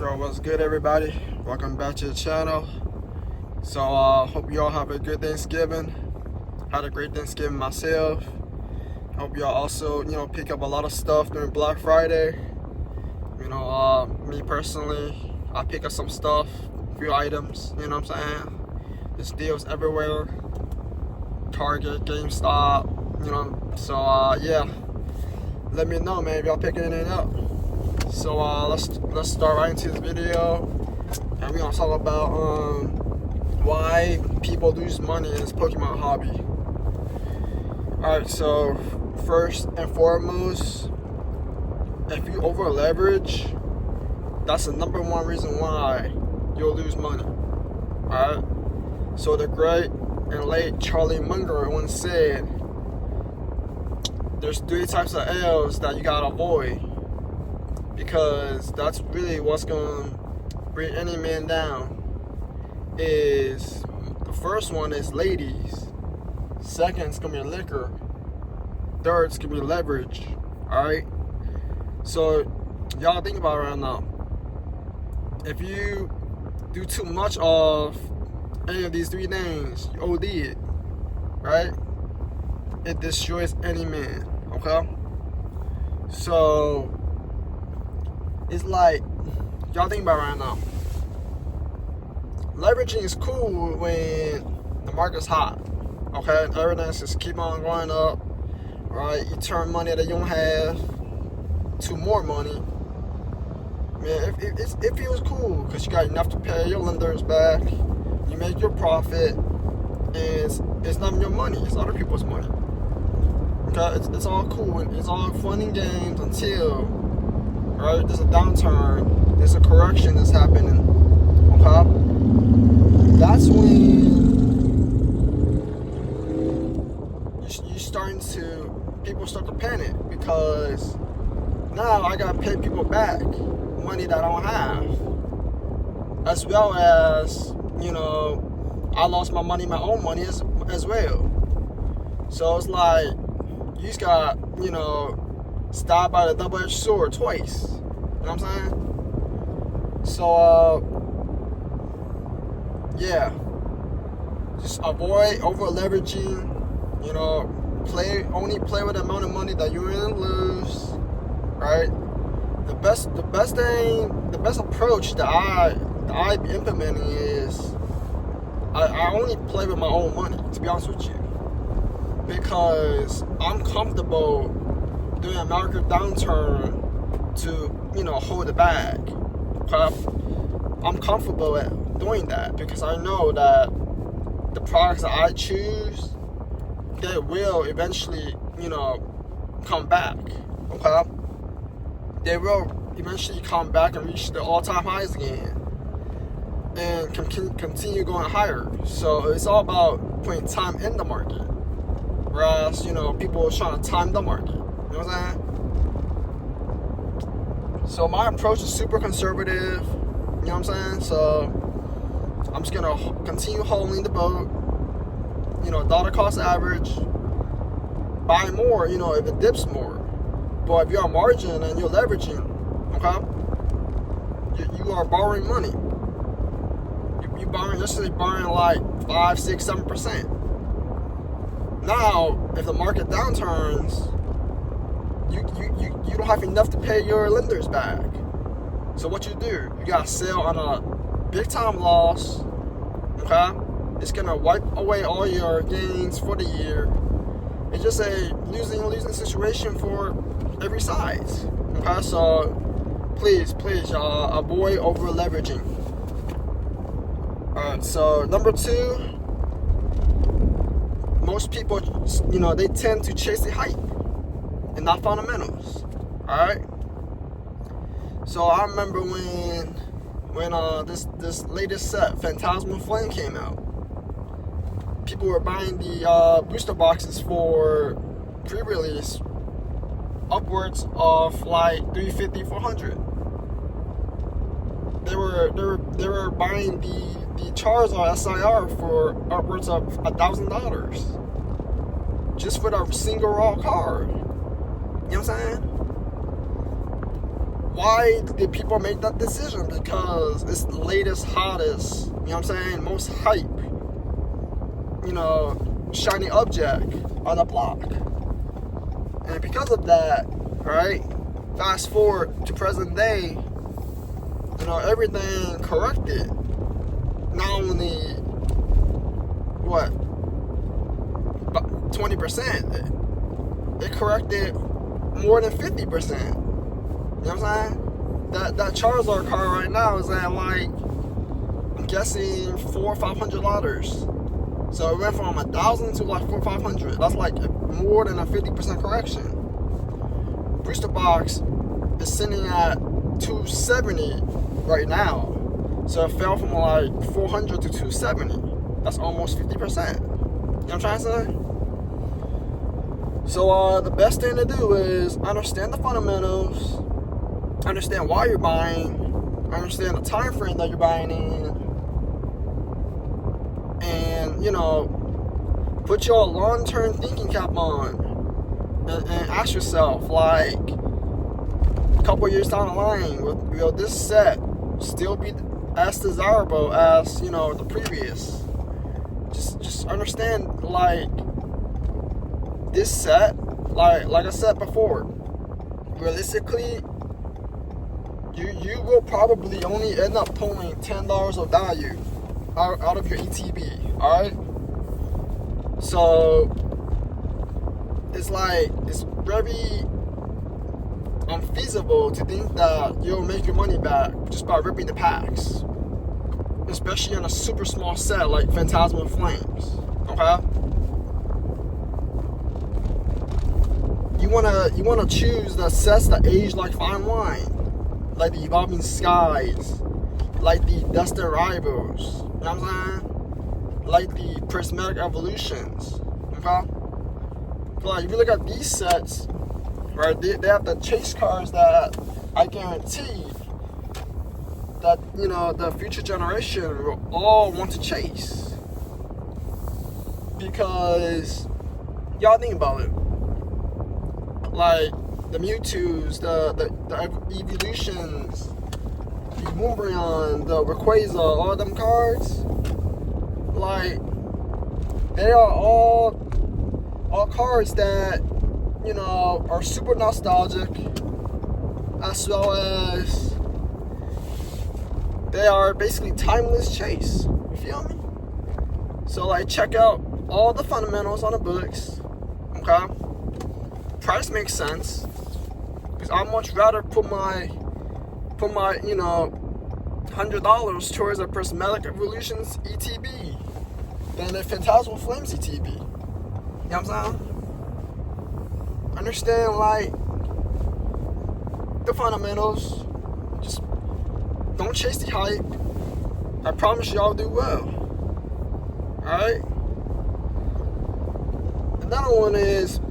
Yo, what's good, everybody? Welcome back to the channel. So, hope you all have a good Thanksgiving. Had a great Thanksgiving myself. Hope y'all also, pick up a lot of stuff during Black Friday. Me personally, I pick up some stuff, a few items, you know what I'm saying? There's deals everywhere. Target, GameStop, So, yeah. Let me know, man, if y'all picking anything up. So let's start right into this video, and we're gonna talk about why people lose money in this Pokemon hobby. Alright, so first and foremost, if you over leverage, that's the number one reason why you'll lose money. Alright, so the great and late Charlie Munger once said, there's 3 types of L's that you gotta avoid, because that's really what's going to bring any man down. Is the first one is ladies, second's going to be liquor, third's going to be leverage. Alright, so y'all think about it right now. If you do too much of any of these 3 things, you OD it, right? It destroys any man. Okay, so it's like, y'all think about it right now. Leveraging is cool when the market's hot, okay? Everything's just keep on going up, right? You turn money that you don't have to more money. Man, it feels cool because you got enough to pay your lenders back. You make your profit, and it's not your money; it's other people's money. Okay, it's all cool and it's all fun and games until, right, there's a downturn, there's a correction that's happening. Okay, that's when people start to panic, because now I gotta pay people back money that I don't have, as well as I lost my money, my own money as well. So it's like you just got stabbed by the double-edged sword twice. You know what I'm saying? So, yeah. Just avoid over-leveraging. Only play with the amount of money that you're going to lose. Right? The best approach that I be implementing is I only play with my own money, to be honest with you. Because I'm comfortable doing a market downturn to, hold the bag. Okay? I'm comfortable at doing that because I know that the products that I choose, they will eventually, come back. Okay? They will eventually come back and reach the all-time highs again, and continue going higher. So it's all about putting time in the market. Whereas, people are trying to time the market. You know what I'm saying? So my approach is super conservative. You know what I'm saying? So I'm just going to continue holding the boat. Dollar cost average. Buy more, if it dips more. But if you're on margin and you're leveraging, okay, you are borrowing money. You're borrowing like 5, 6, 7%. Now, if the market downturns, you don't have enough to pay your lenders back. So what you do, you gotta sell on a big time loss. Okay, it's gonna wipe away all your gains for the year. It's just a losing situation for every side. Okay, so please, y'all, avoid over leveraging. Alright, so number 2. Most people, they tend to chase the hype and not fundamentals. Alright? So I remember when this latest set, Phantasmal Flame, came out. People were buying the booster boxes for pre-release upwards of like $350, $400. They were buying the Charizard SIR for upwards of $1,000 just for the single raw card. You know what I'm saying? why did people make that decision? Because it's the latest, hottest, you know what I'm saying, most hype, shiny object on the block. And because of that, right, fast forward to present day, everything corrected. Not only, about 20%, it corrected more than 50%. You know what I'm saying? That Charizard card right now is at like, I'm guessing $400 or $500. So it went from 1,000 to like 400 or 500. That's like more than a 50% correction. Booster box is sitting at 270 right now. So it fell from like 400 to 270. That's almost 50%. You know what I'm trying to say? So the best thing to do is understand the fundamentals, understand why you're buying, understand the time frame that you're buying in, and put your long-term thinking cap on and ask yourself, like, a couple years down the line, will this set still be as desirable as the previous? Just understand, like, this set, like I said before, realistically, you will probably only end up pulling $10 of value out of your ETB. All right, so it's very unfeasible to think that you'll make your money back just by ripping the packs, especially on a super small set like Phantasmal Flames. Okay. You wanna choose the sets that age like fine wine, like the Evolving Skies, like the Destined Rivals, you know what I'm saying? Like the Prismatic Evolutions, okay? Like if you look at these sets, right, they have the chase cards that I guarantee that the future generation will all want to chase. Because y'all think about it. Like the Mewtwo's, the Evolutions, the Umbreon, the Rayquaza, all them cards, like, they are all cards that are super nostalgic, as well as they are basically timeless chase. You feel me? So like, check out all the fundamentals on the books. Okay. Price makes sense, because I'd much rather put my $100 towards a Prismatic Evolutions ETB than a Phantasmal Flames ETB. You know what I'm saying? Understand, like, the fundamentals. Just don't chase the hype. I promise you I'll do well. Alright? Another one is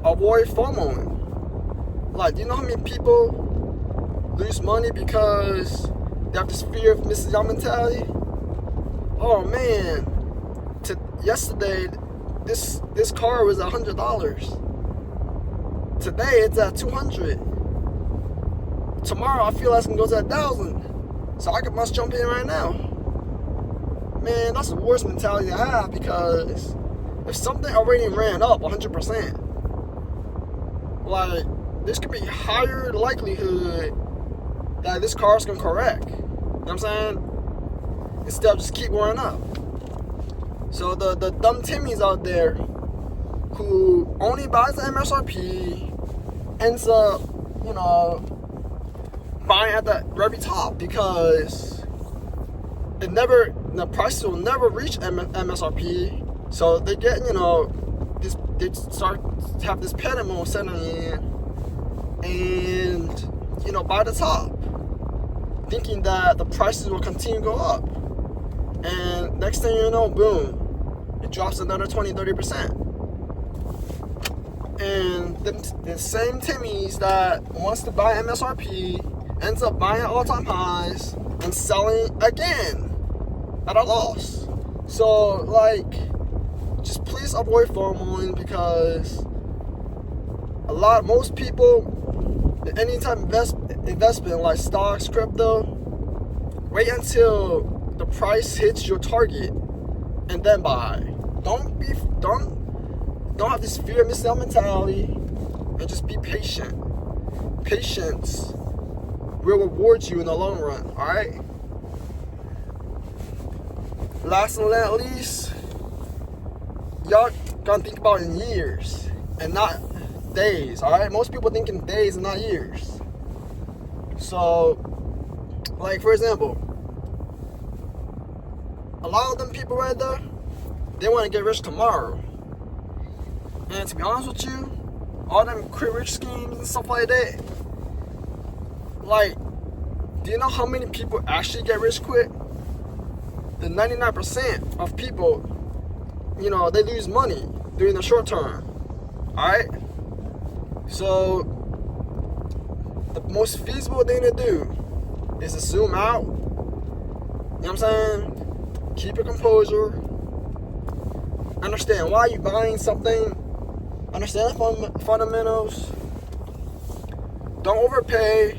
avoid FOMOing. Like, do you know how many people lose money because they have this fear of missing out mentality? Oh man, yesterday this car was $100. Today it's at $200. Tomorrow I feel like it's gonna go to $1,000. So I must jump in right now. Man, that's the worst mentality to have, because if something already ran up 100%, like, this could be higher likelihood that this car's gonna correct. You know what I'm saying? Instead of just keep going up. So the dumb Timmies out there who only buys the MSRP ends up, buying at the very top, because the prices will never reach MSRP. So they get, they start to have this panic mode setting in, and buy the top, thinking that the prices will continue to go up, and next thing you know, boom, it drops another 20-30%. And the same Timmies that wants to buy MSRP ends up buying at all-time highs and selling again at a loss. So, like, just please avoid FOMOing, because most people any type of investment like stocks, crypto, wait until the price hits your target and then buy. Don't have this fear of missing out mentality, and just be patient. Patience will reward you in the long run. All right. Last and not least, y'all gotta think about in years and not days. All right. Most people think in days and not years. So, like for example, a lot of them people right there, they want to get rich tomorrow. And to be honest with you, all them quick rich schemes and stuff like that, like, do you know how many people actually get rich quick? The 99% of people, you know, they lose money during the short term. Alright? So, the most feasible thing to do is to zoom out. You know what I'm saying? Keep your composure. Understand why you're buying something. Understand the fundamentals. Don't overpay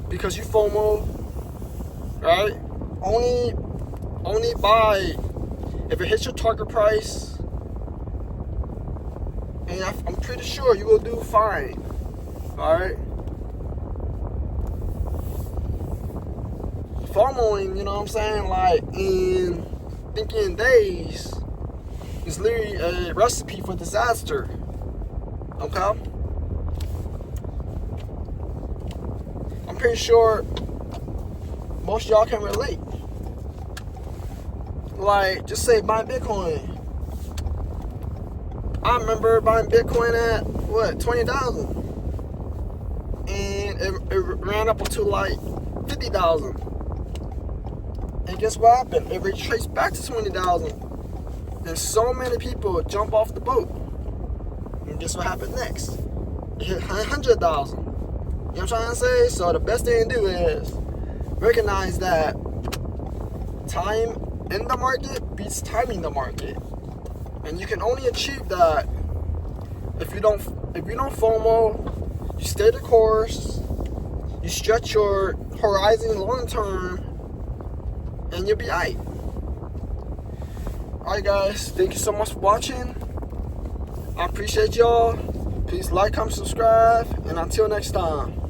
because you FOMO, right? Only buy if it hits your target price, and I'm pretty sure you will do fine. All right. FOMOing, you know what I'm saying? Like in thinking days is literally a recipe for disaster. Okay? I'm pretty sure most of y'all can relate. Like, just say buy Bitcoin. I remember buying Bitcoin at what, 20,000, and it ran up to like 50,000. And guess what happened? It retraced back to 20,000. And so many people jump off the boat. And guess what happened next? It hit 100,000. You know what I'm trying to say? So the best thing to do is recognize that time in the market beats timing the market. And you can only achieve that if you don't FOMO, you stay the course, you stretch your horizon long term, and you'll be aight. Alright guys, thank you so much for watching. I appreciate y'all. Please like, comment, subscribe, and until next time.